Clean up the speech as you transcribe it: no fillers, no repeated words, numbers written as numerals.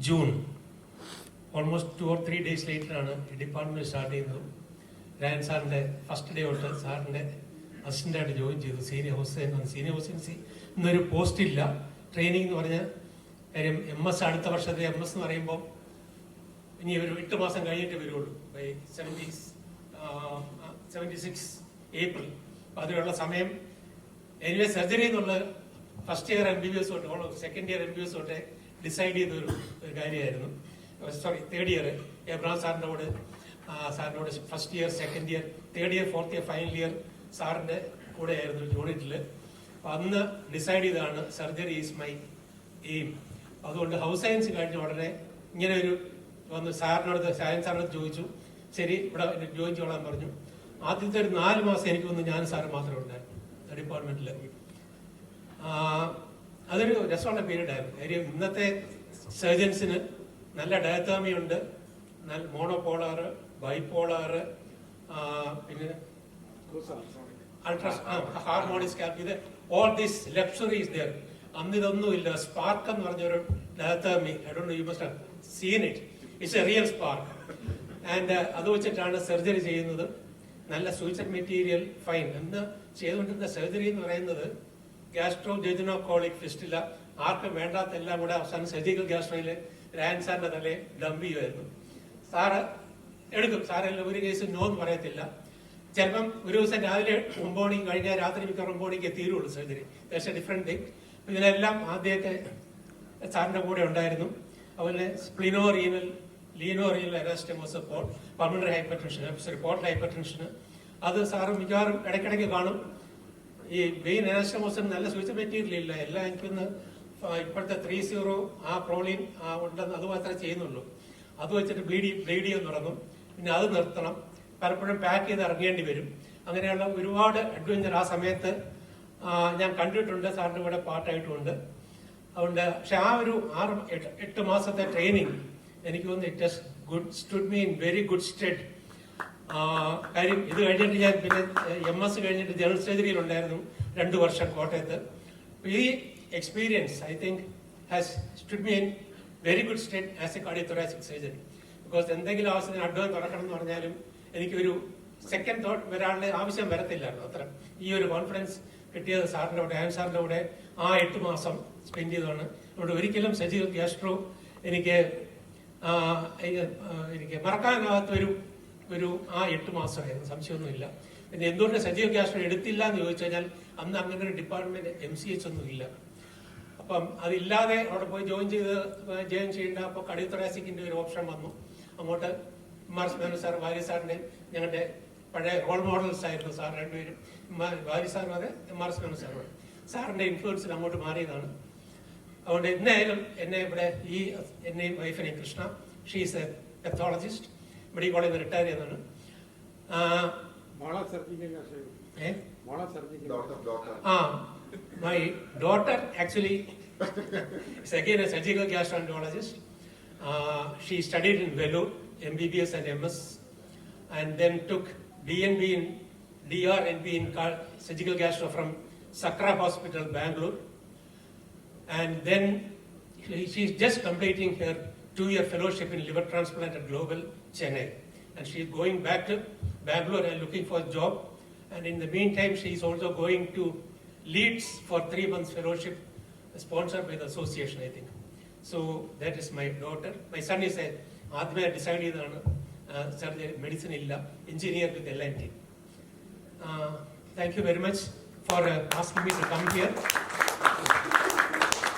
June almost 2 or 3 days ലേറ്ററാണ് department start ചെയ്യുന്നത്. രായൻ സാറിന്റെ ഫസ്റ്റ് ഡേ തൊട്ട് സാറിന്റെ അസിസ്റ്റന്റായിട്ട് ജോയിൻ ചെയ്തു. സീനിയർ ഹൗസ് ഇന്നൊരു പോസ്റ്റ് ഇല്ല. ട്രെയിനിങ് എന്ന് പറഞ്ഞ കാര്യം MS അടുത്ത വർഷത്തെ MS എന്ന് പറയുമ്പോൾ ഇനി ഒരു 8 മാസം കഴിഞ്ഞിട്ട് വരുള്ളൂ. By 76 April. അപ്പൊ അതിനുള്ള സമയം എനിവേ സർജറി എന്നുള്ള ഫസ്റ്റ് ഇയർ MBBS തൊട്ട് സെക്കൻഡ് ഇയർ MBBS തൊട്ട് ഡിസൈഡ് ചെയ്ത ഒരു കാര്യമായിരുന്നു. തേർഡ് ഇയർ എബ്രഹാം സാറിനോട് first year, second year, third year, fourth year, final year സാറിന്റെ കൂടെ ആയിരുന്നു യൂണിറ്റില്. അപ്പൊ അന്ന് ഡിസൈഡ് ചെയ്താണ് സർജറി ഈസ് മൈ എയിം. അതുകൊണ്ട് ഹൗസ് സയൻസ് കഴിഞ്ഞ ഉടനെ ഇങ്ങനെ ഒരു വന്ന് സാറിനോട് ചോദിച്ചു. ശരി, ഇവിടെ ജോയിൻ ചെയ്തോളാൻ പറഞ്ഞു. ആദ്യത്തെ ഒരു 4 മാസം എനിക്ക് വന്ന് ഞാൻ സാറ് മാത്രമേ ഉണ്ടായിരുന്നു ഡിപ്പാർട്ട്മെന്റിൽ. അതൊരു രസമുള്ള പീരീഡ് ആയിരുന്നു. കാര്യം ഇന്നത്തെ സർജൻസിന് നല്ല ഡയത്തോമി ഉണ്ട്, നല്ല മോണോപോളാർ, ബൈപോളാർ, പിന്നെ ഹാർമോണിക് ഇത് all this luxury is there. അന്ന് ഇതൊന്നുമില്ല. സ്പാർക്ക് എന്ന് പറഞ്ഞൊരു diathermy, I don't know, you must have seen it. It's a real spark. And അത് വെച്ചിട്ടാണ് സർജറി ചെയ്യുന്നത്. നല്ല സൂയിസൈഡ് മെറ്റീരിയൽ ഫൈൻ. എന്ന് ചെയ്തുകൊണ്ടിരുന്ന സർജറി എന്ന് പറയുന്നത് ഗ്യാസ്ട്രോ ജെജുനോകോളിക് ഫിസ്റ്റില, ആർക്കും വേണ്ടാത്ത എല്ലാം കൂടെ അവസാനം സർജിക്കൽ ഗ്യാസ്ട്രോയില് രായൻ സാറിന്റെ തലയെ ഡംപ് ചെയ്യുമായിരുന്നു. സാറ് എടുക്കും. സാറെല്ലാം ഒരു കേസ് നോ എന്ന് പറയത്തില്ല. ചിലപ്പം ഒരു ദിവസം രാവിലെ 9 മണി കഴിഞ്ഞാൽ രാത്രി മിക്ക 9 മണിക്ക് തീരുള്ളൂ surgery. That's a different thing. ഇതിനെല്ലാം ആദ്യമൊക്കെ സാറിന്റെ കൂടെ ഉണ്ടായിരുന്നു. അതുപോലെ lienorenal anastomosis, pulmonary hypertension, portal hypertension, അത് സാറ് മിക്കവാറും ഇടയ്ക്കിടയ്ക്ക് കാണും. ഈ വെയിൻ അനാസ്റ്റമോസിന് നല്ല സൂയിസൈഡ് മെറ്റീരിയൽ ഇല്ല. എല്ലാം എനിക്കൊന്ന് ഇപ്പോഴത്തെ 30 ആ പ്രോളീൻ ഉണ്ടെന്ന് അത് മാത്രമേ ചെയ്യുന്നുള്ളൂ. അത് വെച്ചിട്ട് ബ്ലീഡ് ചെയ്യാൻ തുടങ്ങും. പിന്നെ അത് നിർത്തണം. പലപ്പോഴും പാക്ക് ചെയ്ത് ഇറങ്ങേണ്ടി വരും. അങ്ങനെയുള്ള ഒരുപാട് അഡ്വഞ്ചർ ആ സമയത്ത് ഞാൻ കണ്ടിട്ടുണ്ട്. സാറിന്റെ കൂടെ പാർട്ടായിട്ടുമുണ്ട്. അതുകൊണ്ട് പക്ഷെ ആ ഒരു 6-8 മാസത്തെ ട്രെയിനിങ് എനിക്ക് തോന്നുന്നു it has stood me in very good stead. കാര്യം ഇത് കഴിഞ്ഞിട്ട് ഞാൻ പിന്നെ MS കഴിഞ്ഞിട്ട് ജനറൽ സർജറിയിൽ ഉണ്ടായിരുന്നു 2 വർഷം കോട്ടയത്ത്. ഈ experience I think has stood me in very good stead as a cardiothoracic surgery. Because എന്തെങ്കിലും ആവശ്യത്തിന് അഡ്വാൻസ് തുറക്കണം എന്ന് പറഞ്ഞാലും എനിക്കൊരു സെക്കൻഡ് തോട്ട് വരാനുള്ള ആവശ്യം വരത്തില്ലായിരുന്നു. അത്ര ഈ ഒരു കോൺഫിഡൻസ് കിട്ടിയത് സാറിന്റെ കൂടെ, ആൻ സാറിന്റെ കൂടെ ആ 8 മാസം സ്പെൻഡ് ചെയ്തതാണ്. അതുകൊണ്ട് ഒരിക്കലും സർജിക്കൽ ഗ്യാസ്ട്രോ എനിക്ക് മറക്കാനാകാത്ത ഒരു ആ 8 മാസമായിരുന്നു, സംശയമൊന്നുമില്ല. പിന്നെ എന്തുകൊണ്ട് സർജിക്കൽ ഗ്യാസ്ട്രോ എടുത്തില്ല എന്ന് ചോദിച്ചു കഴിഞ്ഞാൽ അന്ന് അങ്ങനെ ഒരു ഡിപ്പാർട്ട്മെന്റ് MCH ഒന്നും ഇല്ല. അപ്പം അതില്ലാതെ അവിടെ പോയി ജോയിൻ ചെയ്യേണ്ട. അപ്പോൾ കാർഡിയോതൊറാസിക്കിന്റെ ഒരു ഓപ്ഷൻ വന്നു. അങ്ങോട്ട് MR മേനോൻ സാർ, വാരി സാറിന്റെ ഞങ്ങളുടെ പഴയ റോൾ മോഡൽസ് ആയിരുന്നു സാർ രണ്ടുപേരും. വാരി സാറും അതെ, MR മേനോൻ സാറും. സാറിന്റെ ഇൻഫ്ലുവൻസിൽ അങ്ങോട്ട് മാറിയതാണ്. അതുകൊണ്ട് എന്നായാലും എന്നെയും വൈഫിനെയും Krishna, she's a pathologist, medical കോളേജിൽ നിന്ന് റിട്ടയർ ചെയ്തതാണ്. My daughter actually is again a surgical gastroenterologist. She studied in Vellore, MBBS and MS, and then took DNB in DRNB in surgical gastro from Sakra Hospital, Bangalore. And then she's just completing her 2-year fellowship in liver transplant at Global, Chennai. And she's going back to Bangalore and looking for a job. And in the meantime, she's also going to Leeds for 3 months fellowship sponsored by the association, I think. So that is my daughter. My son is ആദ്യമേ decide ചെയ്തതാണ് surgery, medicine ഇല്ല, engineer with LNT. Thank you very much for asking me to come here.